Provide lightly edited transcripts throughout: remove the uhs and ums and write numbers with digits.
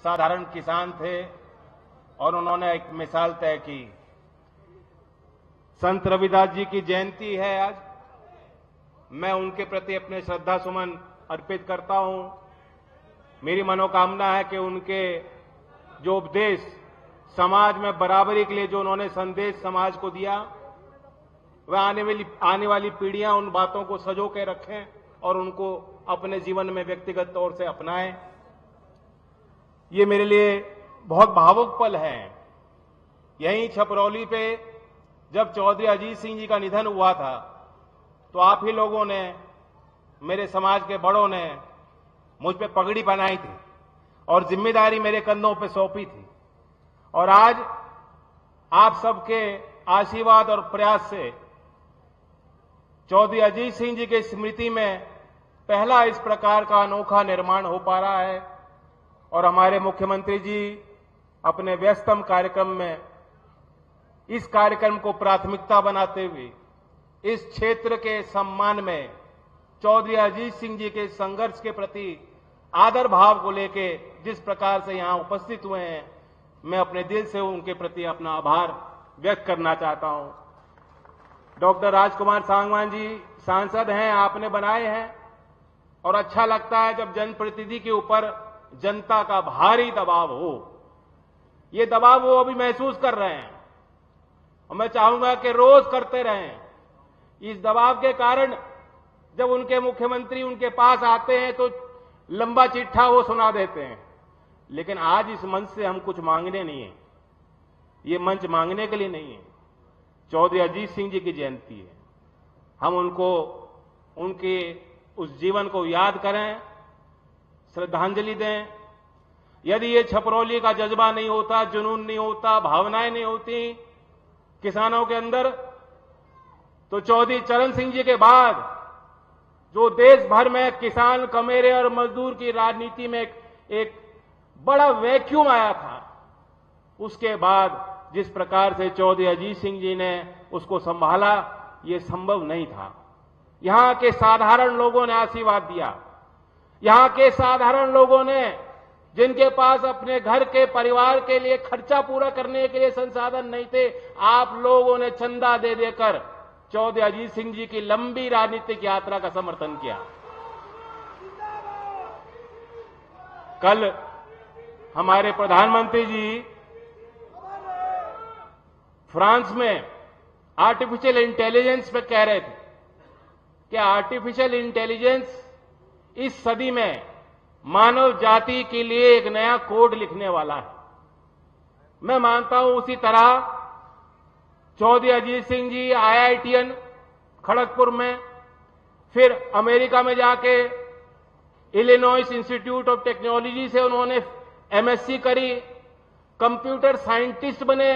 साधारण किसान थे और उन्होंने एक मिसाल तय की। संत रविदास जी की जयंती है आज। मैं उनके प्रति अपने श्रद्धा सुमन अर्पित करता हूं। मेरी मनोकामना है कि उनके जो उपदेश, समाज में बराबरी के लिए जो उन्होंने संदेश समाज को दिया, वह आने वाली पीढ़ियां उन बातों को सजो के रखें और उनको अपने जीवन में व्यक्तिगत तौर से अपनाएं। ये मेरे लिए बहुत भावुक पल है। यहीं छपरौली पे जब चौधरी अजीत सिंह जी का निधन हुआ था, तो आप ही लोगों ने, मेरे समाज के बड़ों ने मुझ पे पगड़ी बनाई थी और जिम्मेदारी मेरे कंधों पे सौंपी थी। और आज आप सबके आशीर्वाद और प्रयास से चौधरी अजीत सिंह जी की स्मृति में पहला इस प्रकार का अनोखा निर्माण हो पा रहा है। और हमारे मुख्यमंत्री जी अपने व्यस्तम कार्यक्रम में इस कार्यक्रम को प्राथमिकता बनाते हुए इस क्षेत्र के सम्मान में चौधरी अजीत सिंह जी के संघर्ष के प्रति आदर भाव को लेके जिस प्रकार से यहां उपस्थित हुए हैं, मैं अपने दिल से उनके प्रति अपना आभार व्यक्त करना चाहता हूं। डॉक्टर राजकुमार सांगवान जी सांसद हैं, आपने बनाए हैं, और अच्छा लगता है जब जनप्रतिनिधि के ऊपर जनता का भारी दबाव हो। ये दबाव वो अभी महसूस कर रहे हैं और मैं चाहूंगा कि रोज करते रहें। इस दबाव के कारण जब उनके मुख्यमंत्री उनके पास आते हैं तो लंबा चिट्ठा वो सुना देते हैं, लेकिन आज इस मंच से हम कुछ मांगने नहीं है। ये मंच मांगने के लिए नहीं है। चौधरी अजीत सिंह जी की जयंती है। हम उनको, उनके उस जीवन को याद करें, श्रद्धांजलि दें। यदि ये छपरौली का जज्बा नहीं होता, जुनून नहीं होता, भावनाएं नहीं होती किसानों के अंदर, तो चौधरी चरण सिंह जी के बाद जो देश भर में किसान, कमेरे और मजदूर की राजनीति में एक बड़ा वैक्यूम आया था, उसके बाद जिस प्रकार से चौधरी अजीत सिंह जी ने उसको संभाला, ये संभव नहीं था। यहां के साधारण लोगों ने आशीर्वाद दिया। यहां के साधारण लोगों ने, जिनके पास अपने घर के परिवार के लिए खर्चा पूरा करने के लिए संसाधन नहीं थे, आप लोगों ने चंदा दे देकर चौधरी अजीत सिंह जी की लंबी राजनीतिक यात्रा का समर्थन किया। कल हमारे प्रधानमंत्री जी फ्रांस में आर्टिफिशियल इंटेलिजेंस पे कह रहे थे कि आर्टिफिशियल इंटेलिजेंस इस सदी में मानव जाति के लिए एक नया कोड लिखने वाला है। मैं मानता हूं उसी तरह चौधरी अजीत सिंह जी IITN खड़गपुर में, फिर अमेरिका में जाके इलिनॉइस इंस्टीट्यूट ऑफ टेक्नोलॉजी से उन्होंने MSc करी, कंप्यूटर साइंटिस्ट बने।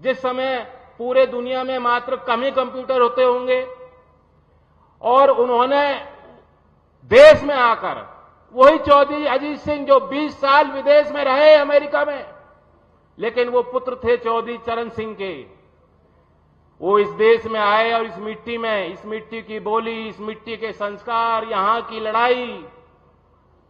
जिस समय पूरे दुनिया में मात्र कम ही कंप्यूटर होते होंगे, और उन्होंने देश में आकर, वही चौधरी अजीत सिंह जो 20 साल विदेश में रहे अमेरिका में, लेकिन वो पुत्र थे चौधरी चरण सिंह के। वो इस देश में आए और इस मिट्टी में, इस मिट्टी की बोली, इस मिट्टी के संस्कार, यहां की लड़ाई,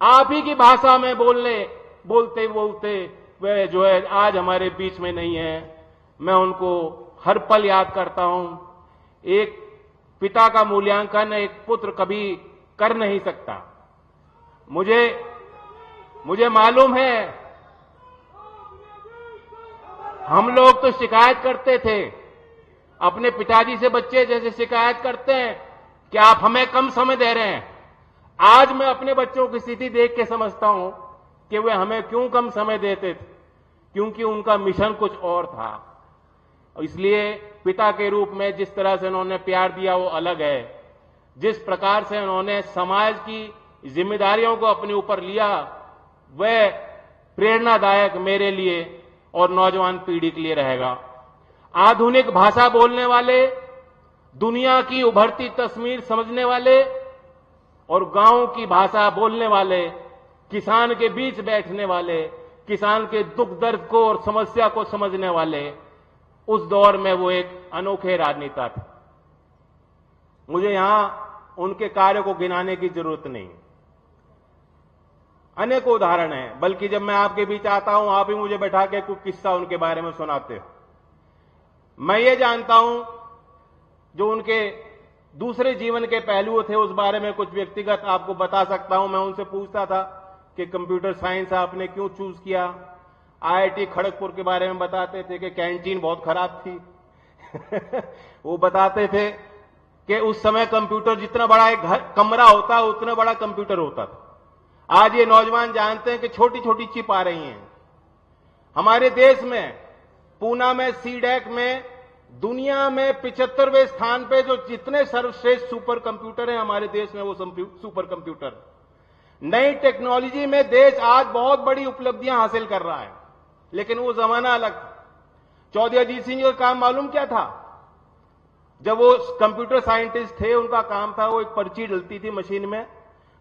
आप ही की भाषा में बोलते वे जो है आज हमारे बीच में नहीं है। मैं उनको हर पल याद करता हूं। एक पिता का मूल्यांकन एक पुत्र कभी कर नहीं सकता। मुझे मालूम है, हम लोग तो शिकायत करते थे अपने पिताजी से, बच्चे जैसे शिकायत करते हैं कि आप हमें कम समय दे रहे हैं। आज मैं अपने बच्चों की स्थिति देख के समझता हूं कि वे हमें क्यों कम समय देते थे, क्योंकि उनका मिशन कुछ और था। इसलिए पिता के रूप में जिस तरह से उन्होंने प्यार दिया वो अलग है। जिस प्रकार से उन्होंने समाज की जिम्मेदारियों को अपने ऊपर लिया, वह प्रेरणादायक मेरे लिए और नौजवान पीढ़ी के लिए रहेगा। आधुनिक भाषा बोलने वाले, दुनिया की उभरती तस्वीर समझने वाले और गांव की भाषा बोलने वाले, किसान के बीच बैठने वाले, किसान के दुख दर्द को और समस्या को समझने वाले, उस दौर में वो एक अनोखे राजनेता थे। मुझे यहां उनके कार्य को गिनाने की जरूरत नहीं। अनेकों उदाहरण हैं। बल्कि जब मैं आपके बीच आता हूं, आप ही मुझे बैठा के कुछ किस्सा उनके बारे में सुनाते हो। मैं ये जानता हूं जो उनके दूसरे जीवन के पहलू थे, उस बारे में कुछ व्यक्तिगत आपको बता सकता हूं। मैं उनसे पूछता था कि कंप्यूटर साइंस आपने क्यों चूज किया। आईआईटी खड़गपुर के बारे में बताते थे कि कैंटीन बहुत खराब थी। वो बताते थे कि उस समय कंप्यूटर जितना बड़ा एक कमरा होता उतना बड़ा कंप्यूटर होता था। आज ये नौजवान जानते हैं कि छोटी छोटी चिप आ रही हैं। हमारे देश में पूना में सीडैक में दुनिया में 75वें स्थान पे जो जितने सर्वश्रेष्ठ सुपर कंप्यूटर हैं हमारे देश में, वो सुपर कंप्यूटर। नई टेक्नोलॉजी में देश आज बहुत बड़ी उपलब्धियां हासिल कर रहा है, लेकिन वो जमाना अलग था। चौधरी अजीत सिंह जी का काम मालूम क्या था? जब वो कंप्यूटर साइंटिस्ट थे, उनका काम था, वो एक पर्ची डलती थी मशीन में,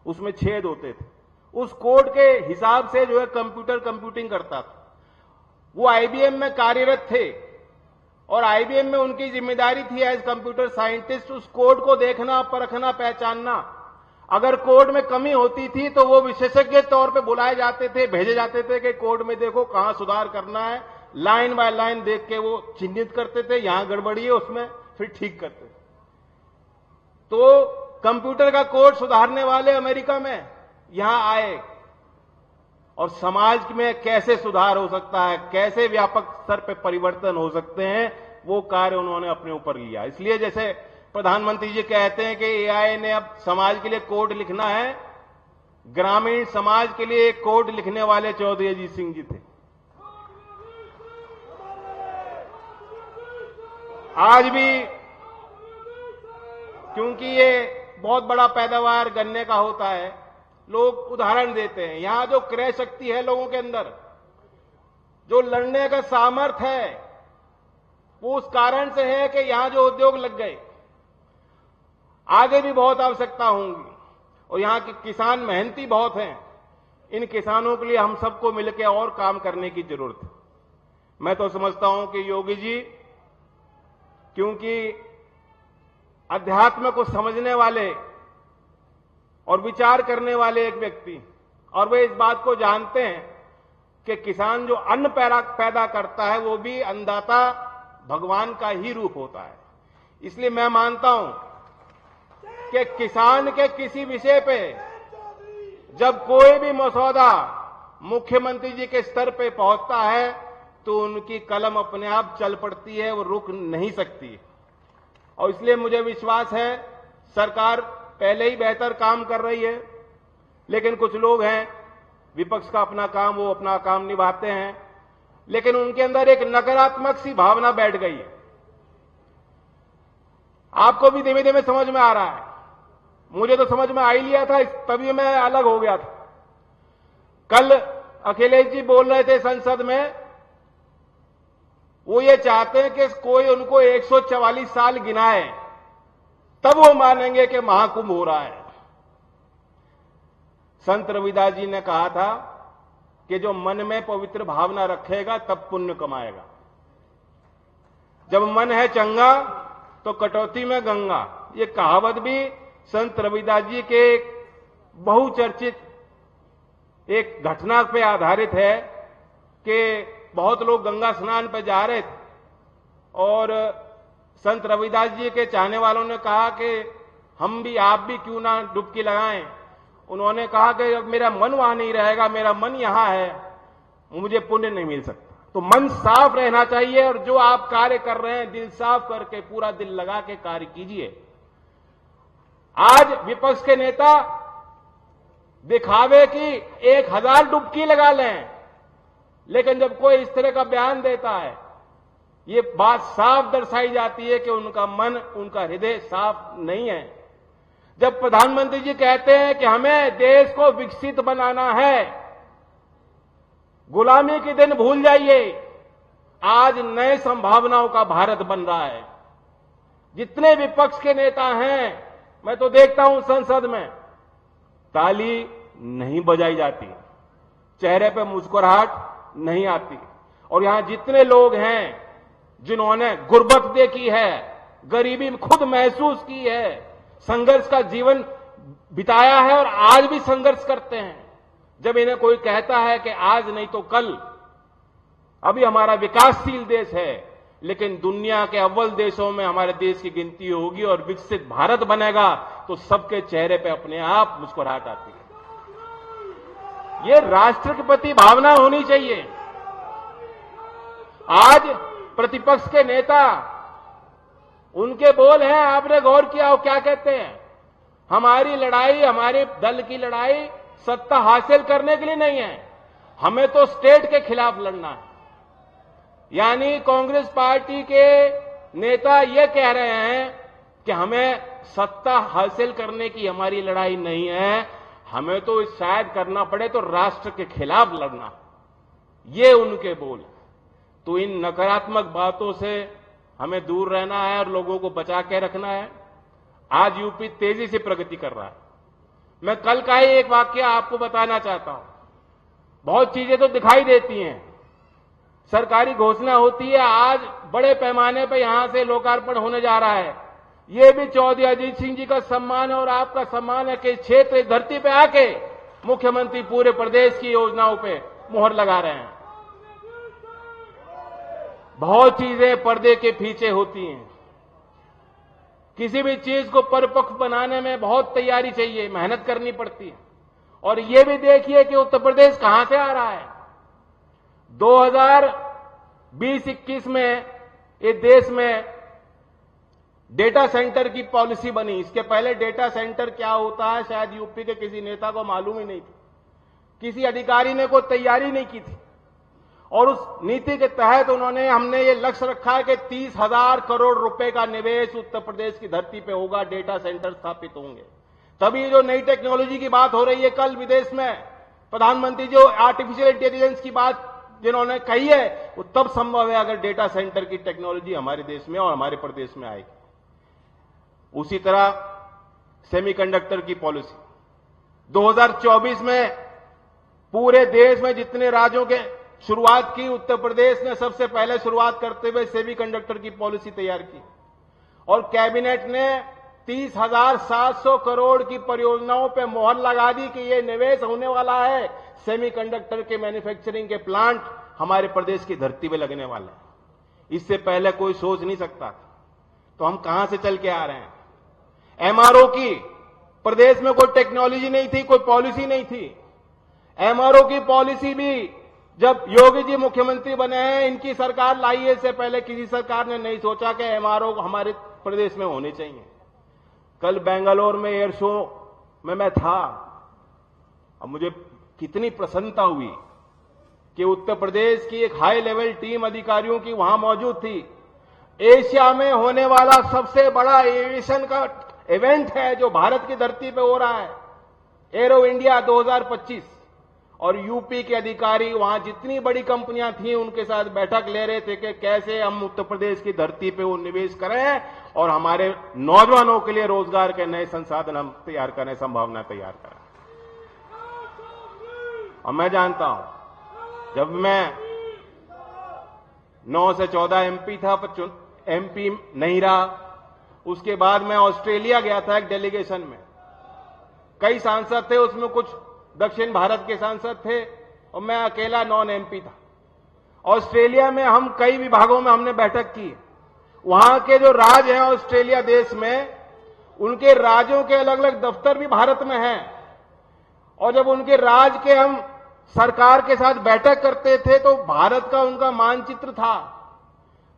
उसमें छेद होते थे, उस कोड के हिसाब से जो है कंप्यूटर कंप्यूटिंग करता था। वो आईबीएम में कार्यरत थे और आईबीएम में उनकी जिम्मेदारी थी एज कंप्यूटर साइंटिस्ट उस कोड को देखना, परखना, पहचानना। अगर कोड में कमी होती थी तो वो विशेषज्ञ तौर पे बुलाए जाते थे, भेजे जाते थे कि कोड में देखो कहां सुधार करना है। लाइन बाय लाइन देख के वो चिन्हित करते थे, यहां गड़बड़ी है उसमें, फिर ठीक करते थे। तो कंप्यूटर का कोड सुधारने वाले अमेरिका में यहां आए और समाज में कैसे सुधार हो सकता है, कैसे व्यापक स्तर पर परिवर्तन हो सकते हैं, वो कार्य उन्होंने अपने ऊपर लिया। इसलिए जैसे प्रधानमंत्री जी कहते हैं कि एआई ने अब समाज के लिए कोड लिखना है, ग्रामीण समाज के लिए एक कोड लिखने वाले चौधरी अजीत सिंह जी थे। आज भी क्योंकि ये बहुत बड़ा पैदावार गन्ने का होता है, लोग उदाहरण देते हैं। यहां जो क्रय शक्ति है लोगों के अंदर, जो लड़ने का सामर्थ्य है, वो उस कारण से है कि यहां जो उद्योग लग गए। आगे भी बहुत आवश्यकता होंगी और यहां के किसान मेहनती बहुत हैं। इन किसानों के लिए हम सबको मिलकर और काम करने की जरूरत है। मैं तो समझता हूं कि योगी जी, क्योंकि अध्यात्म को समझने वाले और विचार करने वाले एक व्यक्ति, और वे इस बात को जानते हैं कि किसान जो अन्न पैदा करता है वो भी अन्नदाता भगवान का ही रूप होता है। इसलिए मैं मानता हूं कि किसान के किसी विषय पे जब कोई भी मसौदा मुख्यमंत्री जी के स्तर पे पहुंचता है तो उनकी कलम अपने आप चल पड़ती है, वो रुक नहीं सकती। और इसलिए मुझे विश्वास है सरकार पहले ही बेहतर काम कर रही है, लेकिन कुछ लोग हैं विपक्ष का अपना काम, वो अपना काम निभाते हैं, लेकिन उनके अंदर एक नकारात्मक सी भावना बैठ गई है। आपको भी धीमे धीमे समझ में आ रहा है, मुझे तो समझ में आ ही लिया था, तभी मैं अलग हो गया था। कल अखिलेश जी बोल रहे थे संसद में, वो ये चाहते हैं कि कोई उनको 144 साल गिनाए तब वो मानेंगे कि महाकुंभ हो रहा है। संत रविदास जी ने कहा था कि जो मन में पवित्र भावना रखेगा तब पुण्य कमाएगा। जब मन है चंगा तो कटौती में गंगा, ये कहावत भी संत रविदास जी के एक बहुचर्चित एक घटना पे आधारित है कि बहुत लोग गंगा स्नान पे जा रहे थे और संत रविदास जी के चाहने वालों ने कहा कि हम भी, आप भी क्यों ना डुबकी लगाएं। उन्होंने कहा कि अब मेरा मन वहां नहीं रहेगा, मेरा मन यहां है, मुझे पुण्य नहीं मिल सकता। तो मन साफ रहना चाहिए और जो आप कार्य कर रहे हैं दिल साफ करके, पूरा दिल लगा के कार्य कीजिए। आज विपक्ष के नेता दिखावे की 1000 डुबकी लगा लें, लेकिन जब कोई इस तरह का बयान देता है, ये बात साफ दर्शाई जाती है कि उनका मन, उनका हृदय साफ नहीं है। जब प्रधानमंत्री जी कहते हैं कि हमें देश को विकसित बनाना है, गुलामी के दिन भूल जाइए, आज नए संभावनाओं का भारत बन रहा है। जितने विपक्ष के नेता हैं, मैं तो देखता हूं संसद में ताली नहीं बजाई जाती, चेहरे पे मुस्कुराहट नहीं आती। और यहां जितने लोग हैं जिन्होंने गुर्बत देखी है, गरीबी खुद महसूस की है, संघर्ष का जीवन बिताया है और आज भी संघर्ष करते हैं, जब इन्हें कोई कहता है कि आज नहीं तो कल, अभी हमारा विकासशील देश है, लेकिन दुनिया के अव्वल देशों में हमारे देश की गिनती होगी और विकसित भारत बनेगा, तो सबके चेहरे पे अपने आप मुस्कुराहट आती है। ये राष्ट्र के प्रति भावना होनी चाहिए। आज प्रतिपक्ष के नेता, उनके बोल हैं, आपने गौर किया हो क्या कहते हैं? हमारी लड़ाई, हमारे दल की लड़ाई सत्ता हासिल करने के लिए नहीं है, हमें तो स्टेट के खिलाफ लड़ना है। यानी कांग्रेस पार्टी के नेता ये कह रहे हैं कि हमें सत्ता हासिल करने की हमारी लड़ाई नहीं है, हमें तो शायद करना पड़े तो राष्ट्र के खिलाफ लड़ना। ये उनके बोल। तो इन नकारात्मक बातों से हमें दूर रहना है और लोगों को बचा के रखना है। आज यूपी तेजी से प्रगति कर रहा है। मैं कल का ही एक वाकया आपको बताना चाहता हूं। बहुत चीजें तो दिखाई देती हैं, सरकारी घोषणा होती है, आज बड़े पैमाने पर यहां से लोकार्पण होने जा रहा है। ये भी चौधरी अजीत सिंह जी का सम्मान है और आपका सम्मान है कि क्षेत्र धरती पे आके मुख्यमंत्री पूरे प्रदेश की योजनाओं पे मुहर लगा रहे हैं। बहुत चीजें पर्दे के पीछे होती हैं। किसी भी चीज को परिपक्व बनाने में बहुत तैयारी चाहिए, मेहनत करनी पड़ती है। और ये भी देखिए कि उत्तर प्रदेश कहां से आ रहा है। 2020-21 में ये देश में डेटा सेंटर की पॉलिसी बनी। इसके पहले डेटा सेंटर क्या होता है शायद यूपी के किसी नेता को मालूम ही नहीं थी, किसी अधिकारी ने कोई तैयारी नहीं की थी। और उस नीति के तहत हमने ये लक्ष्य रखा है कि 30,000 करोड़ रुपए का निवेश उत्तर प्रदेश की धरती पे होगा, डेटा सेंटर स्थापित होंगे। तभी जो नई टेक्नोलॉजी की बात हो रही है, कल विदेश में प्रधानमंत्री जो आर्टिफिशियल इंटेलिजेंस की बात जिन्होंने कही है, वो तब संभव है अगर डेटा सेंटर की टेक्नोलॉजी हमारे देश में और हमारे प्रदेश में आएगी। उसी तरह सेमीकंडक्टर की पॉलिसी 2024 में पूरे देश में जितने राज्यों के शुरुआत की, उत्तर प्रदेश ने सबसे पहले शुरुआत करते हुए सेमीकंडक्टर की पॉलिसी तैयार की और कैबिनेट ने 30,700 करोड़ की परियोजनाओं पे मोहर लगा दी कि ये निवेश होने वाला है। सेमीकंडक्टर के मैन्युफैक्चरिंग के प्लांट हमारे प्रदेश की धरती पे लगने वाले हैं। इससे पहले कोई सोच नहीं सकता। तो हम कहां से चल के आ रहे हैं? एमआरओ की प्रदेश में कोई टेक्नोलॉजी नहीं थी, कोई पॉलिसी नहीं थी। एमआरओ की पॉलिसी भी जब योगी जी मुख्यमंत्री बने हैं, इनकी सरकार लाई है, इससे पहले किसी सरकार ने नहीं सोचा कि एमआरओ हमारे प्रदेश में होने चाहिए। कल बेंगलोर में एयर शो में मैं था, अब मुझे कितनी प्रसन्नता हुई कि उत्तर प्रदेश की एक हाई लेवल टीम अधिकारियों की वहां मौजूद थी। एशिया में होने वाला सबसे बड़ा एविएशन का इवेंट है जो भारत की धरती पे हो रहा है, एरो इंडिया 2025। और यूपी के अधिकारी वहां जितनी बड़ी कंपनियां थी उनके साथ बैठक ले रहे थे कि कैसे हम उत्तर प्रदेश की धरती पे वो निवेश करें और हमारे नौजवानों के लिए रोजगार के नए संसाधन हम तैयार करें, संभावना तैयार करें। और मैं जानता हूं, जब मैं 9 से 14 एमपी था, पर एमपी नहीं रहा, उसके बाद मैं ऑस्ट्रेलिया गया था एक डेलीगेशन में। कई सांसद थे, उसमें कुछ दक्षिण भारत के सांसद थे और मैं अकेला नॉन एमपी था। ऑस्ट्रेलिया में हम कई विभागों में हमने बैठक की। वहां के जो राज्य हैं ऑस्ट्रेलिया देश में, उनके राज्यों के अलग अलग दफ्तर भी भारत में हैं। और जब उनके राज्य के हम सरकार के साथ बैठक करते थे तो भारत का उनका मानचित्र था,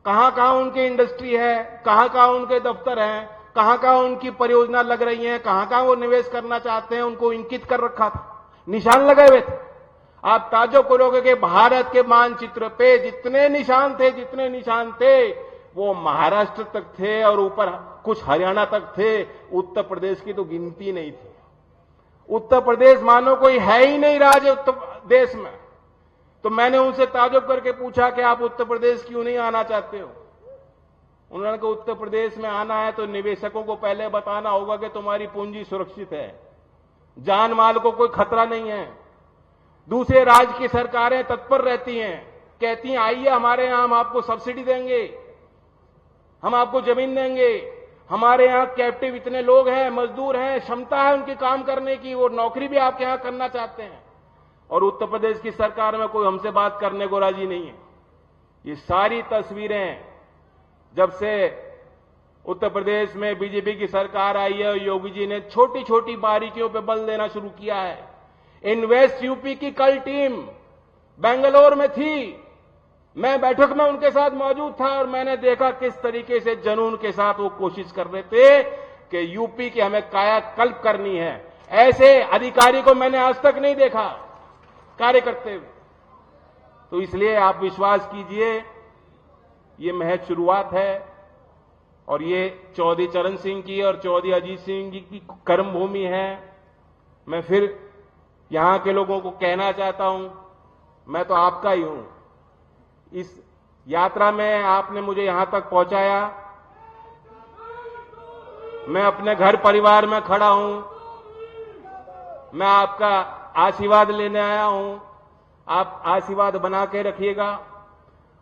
कहां कहां उनकी इंडस्ट्री है, कहां कहां उनके दफ्तर हैं, कहां कहां उनकी परियोजना लग रही है, कहां कहां वो निवेश करना चाहते हैं, उनको इंकित कर रखा था, निशान लगे हुए थे। आप ताज्जुब करोगे कि भारत के मानचित्र पे जितने निशान थे वो महाराष्ट्र तक थे और ऊपर कुछ हरियाणा तक थे। उत्तर प्रदेश की तो गिनती नहीं थी। उत्तर प्रदेश मानो कोई है ही नहीं राज्य उत्तर देश में। तो मैंने उनसे ताज्जुब करके पूछा कि आप उत्तर प्रदेश क्यों नहीं आना चाहते हो? उन्होंने कहा उत्तर प्रदेश में आना है तो निवेशकों को पहले बताना होगा कि तुम्हारी पूंजी सुरक्षित है, जान माल को कोई खतरा नहीं है। दूसरे राज्य की सरकारें तत्पर रहती हैं, कहती हैं आइए हमारे यहां, हम आपको सब्सिडी देंगे, हम आपको जमीन देंगे, हमारे यहां कैप्टिव इतने लोग हैं, मजदूर हैं, क्षमता है उनकी काम करने की, वो नौकरी भी आपके यहां करना चाहते हैं। और उत्तर प्रदेश की सरकार में कोई हमसे बात करने को राजी नहीं है। ये सारी तस्वीरें जब से उत्तर प्रदेश में बीजेपी की सरकार आई है, योगी जी ने छोटी छोटी बारीकियों पे बल देना शुरू किया है। इन्वेस्ट यूपी की कल टीम बेंगलोर में थी, मैं बैठक में उनके साथ मौजूद था और मैंने देखा किस तरीके से जुनून के साथ वो कोशिश कर रहे थे कि यूपी की हमें कायाकल्प करनी है। ऐसे अधिकारी को मैंने आज तक नहीं देखा कार्य करते हुए। तो इसलिए आप विश्वास कीजिए, ये महज शुरुआत है और ये चौधरी चरण सिंह की और चौधरी अजीत सिंह जी की कर्मभूमि है। मैं फिर यहां के लोगों को कहना चाहता हूं, मैं तो आपका ही हूं। इस यात्रा में आपने मुझे यहां तक पहुंचाया, मैं अपने घर परिवार में खड़ा हूं, मैं आपका आशीर्वाद लेने आया हूं। आप आशीर्वाद बना के रखिएगा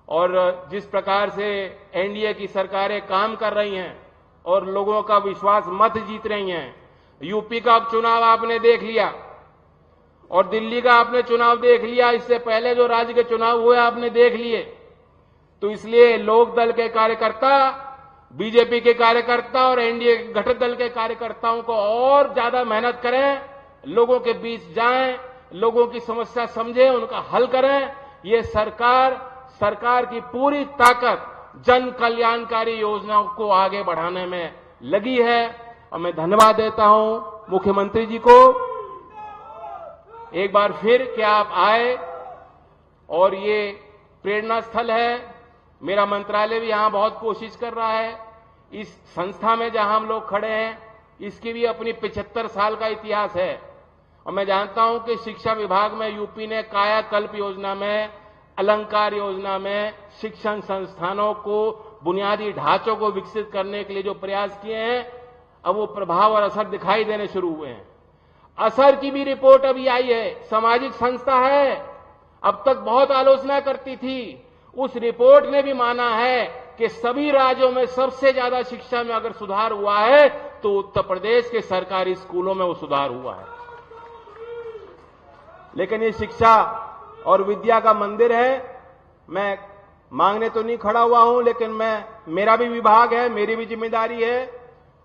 और जिस प्रकार से एनडीए की सरकारें काम कर रही हैं और लोगों का विश्वास मत जीत रही हैं, यूपी का चुनाव आपने देख लिया और दिल्ली का आपने चुनाव देख लिया, इससे पहले जो राज्य के चुनाव हुए आपने देख लिए। तो इसलिए लोक दल के कार्यकर्ता, बीजेपी के कार्यकर्ता और एनडीए घटक दल के कार्यकर्ताओं को और ज्यादा मेहनत करें, लोगों के बीच जाएं, लोगों की समस्या समझें, उनका हल करें। ये सरकार की पूरी ताकत जन कल्याणकारी योजनाओं को आगे बढ़ाने में लगी है और मैं धन्यवाद देता हूं मुख्यमंत्री जी को एक बार फिर कि आप आए और ये प्रेरणा स्थल है। मेरा मंत्रालय भी यहां बहुत कोशिश कर रहा है। इस संस्था में जहां हम लोग खड़े हैं, इसकी भी अपनी 75 साल का इतिहास है और मैं जानता हूं कि शिक्षा विभाग में यूपी ने कायाकल्प योजना में, अलंकार योजना में शिक्षण संस्थानों को, बुनियादी ढांचों को विकसित करने के लिए जो प्रयास किए हैं, अब वो प्रभाव और असर दिखाई देने शुरू हुए हैं। असर की भी रिपोर्ट अभी आई है। सामाजिक संस्था है, अब तक बहुत आलोचना करती थी, उस रिपोर्ट ने भी माना है कि सभी राज्यों में सबसे ज्यादा शिक्षा में अगर सुधार हुआ है तो उत्तर प्रदेश के सरकारी स्कूलों में वो सुधार हुआ है। लेकिन ये शिक्षा और विद्या का मंदिर है। मैं मांगने तो नहीं खड़ा हुआ हूं, लेकिन मेरा भी विभाग है, मेरी भी जिम्मेदारी है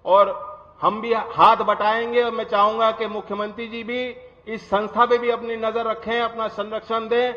और हम भी हाथ बटाएंगे और मैं चाहूंगा कि मुख्यमंत्री जी भी इस संस्था पे भी अपनी नजर रखें, अपना संरक्षण दें।